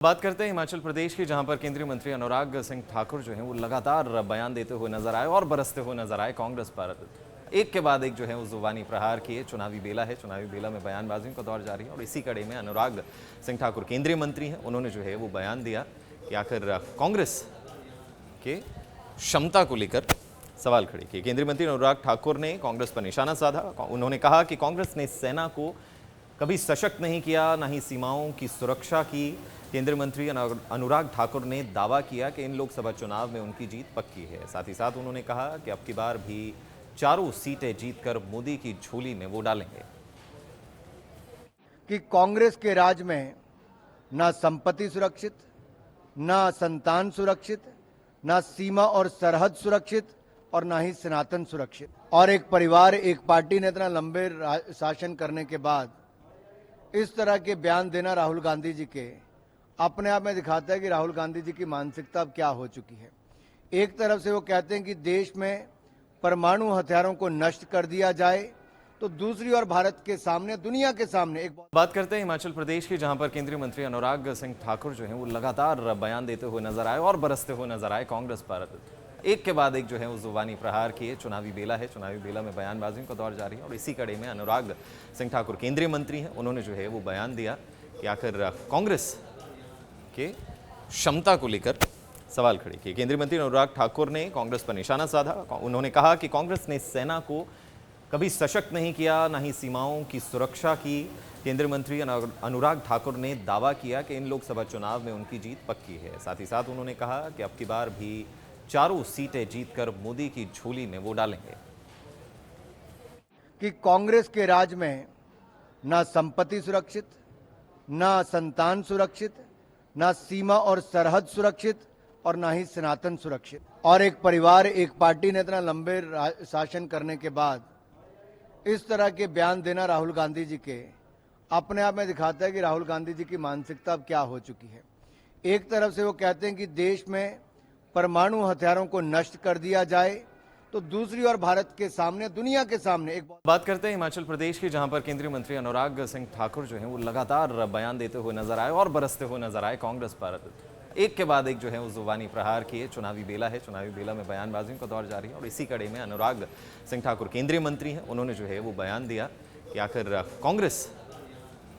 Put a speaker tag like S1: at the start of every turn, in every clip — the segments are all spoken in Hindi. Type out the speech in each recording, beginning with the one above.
S1: बात करते हैं हिमाचल प्रदेश की, जहां पर केंद्रीय मंत्री अनुराग सिंह ठाकुर जो हैं वो लगातार बयान देते हुए नजर आए और बरसते हुए नजर आए कांग्रेस पर। एक के बाद एक जो है वो जुबानी प्रहार किए। चुनावी बेला है, चुनावी बेला में बयानबाजियों का दौर जारी है और इसी कड़ी में अनुराग सिंह ठाकुर केंद्रीय मंत्री हैं, उन्होंने जो है वो बयान दिया कि आखिर कांग्रेस के क्षमता को लेकर सवाल खड़े किए। केंद्रीय मंत्री अनुराग ठाकुर ने कांग्रेस पर निशाना साधा। उन्होंने कहा कि कांग्रेस ने सेना को कभी सशक्त नहीं किया, न ही सीमाओं की सुरक्षा की। केंद्रीय मंत्री अनुराग ठाकुर ने दावा किया कि इन लोकसभा चुनाव में उनकी जीत पक्की है। साथ ही साथ उन्होंने कहा कि अब की बार भी चारों सीटें जीतकर मोदी की झोली में वो डालेंगे।
S2: कि कांग्रेस के राज में ना संपत्ति सुरक्षित, ना संतान सुरक्षित, ना सीमा और सरहद सुरक्षित और ना ही सनातन सुरक्षित। और एक परिवार, एक पार्टी ने इतना लंबे शासन करने के बाद इस तरह के बयान देना राहुल गांधी जी के अपने आप में दिखाता है कि राहुल गांधी जी की मानसिकता अब क्या हो चुकी है। एक तरफ से वो कहते हैं कि देश में परमाणु हथियारों को नष्ट कर दिया जाए, तो दूसरी ओर भारत के सामने, दुनिया के सामने एक
S1: बात करते हैं हिमाचल प्रदेश की, जहां पर केंद्रीय मंत्री अनुराग सिंह ठाकुर जो हैं वो लगातार बयान देते हुए नजर आए और बरसते हुए नजर आए कांग्रेस पर। एक के बाद एक जो है वो जुबानी प्रहार किए। चुनावी बेला है, चुनावी बेला में बयानबाजियों का दौर जारी है और इसी कड़ी में अनुराग सिंह ठाकुर केंद्रीय मंत्री हैं, उन्होंने जो है वो बयान दिया कि आखिर कांग्रेस के क्षमता को लेकर सवाल खड़े किए। केंद्रीय मंत्री अनुराग ठाकुर ने कांग्रेस पर निशाना साधा। उन्होंने कहा कि कांग्रेस ने सेना को कभी सशक्त नहीं किया, न ही सीमाओं की सुरक्षा की। केंद्रीय मंत्री अनुराग ठाकुर ने दावा किया कि इन लोकसभा चुनाव में उनकी जीत पक्की है। साथ ही साथ उन्होंने कहा कि अब की बार भी चारों सीटें जीतकर मोदी की झोली में वो डालेंगे।
S2: कि कांग्रेस के राज में ना संपत्ति सुरक्षित, ना संतान सुरक्षित, ना सीमा और सरहद सुरक्षित और ना ही सनातन सुरक्षित। और एक परिवार, एक पार्टी ने इतना लंबे शासन करने के बाद इस तरह के बयान देना राहुल गांधी जी के अपने आप में दिखाता है कि राहुल गांधी जी की मानसिकता अब क्या हो चुकी है। एक तरफ से वो कहते हैं कि देश में परमाणु हथियारों को नष्ट कर दिया जाए, तो दूसरी ओर भारत के सामने, दुनिया के सामने एक
S1: बात करते हैं हिमाचल प्रदेश की, जहां पर केंद्रीय मंत्री अनुराग सिंह ठाकुर जो हैं वो लगातार बयान देते हुए नजर आए और बरसते हुए नजर आए कांग्रेस पर। एक के बाद एक जो है वो जुबानी प्रहार किए। चुनावी बेला है, चुनावी बेला में बयानबाजियों का दौर जारी है और इसी कड़ी में अनुराग सिंह ठाकुर केंद्रीय मंत्री हैं, उन्होंने जो है वो बयान दिया कि आखिर कांग्रेस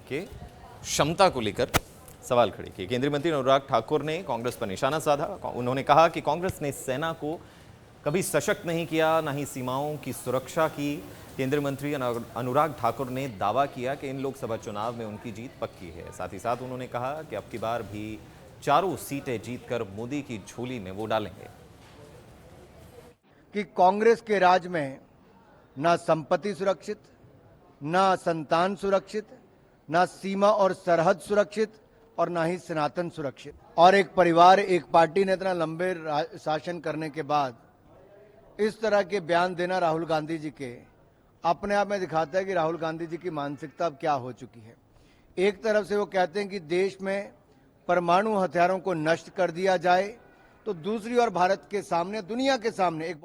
S1: के क्षमता को लेकर सवाल खड़े किए। केंद्रीय मंत्री अनुराग ठाकुर ने कांग्रेस पर निशाना साधा। उन्होंने कहा कि कांग्रेस ने सेना को कभी सशक्त नहीं किया, न ही सीमाओं की सुरक्षा की। केंद्रीय मंत्री अनुराग ठाकुर ने दावा किया कि इन लोकसभा चुनाव में उनकी जीत पक्की है। साथ ही साथ उन्होंने कहा कि अब की बार भी चारों सीटें जीतकर मोदी की झोली में वो डालेंगे।
S2: कि कांग्रेस के राज में ना संपत्ति सुरक्षित, ना संतान सुरक्षित, ना सीमा और सरहद सुरक्षित और ना ही सनातन सुरक्षित। और एक परिवार, एक पार्टी ने इतना लंबे शासन करने के बाद इस तरह के बयान देना राहुल गांधी जी के अपने आप में दिखाता है कि राहुल गांधी जी की मानसिकता अब क्या हो चुकी है। एक तरफ से वो कहते हैं कि देश में परमाणु हथियारों को नष्ट कर दिया जाए, तो दूसरी ओर भारत के सामने, दुनिया के सामने एक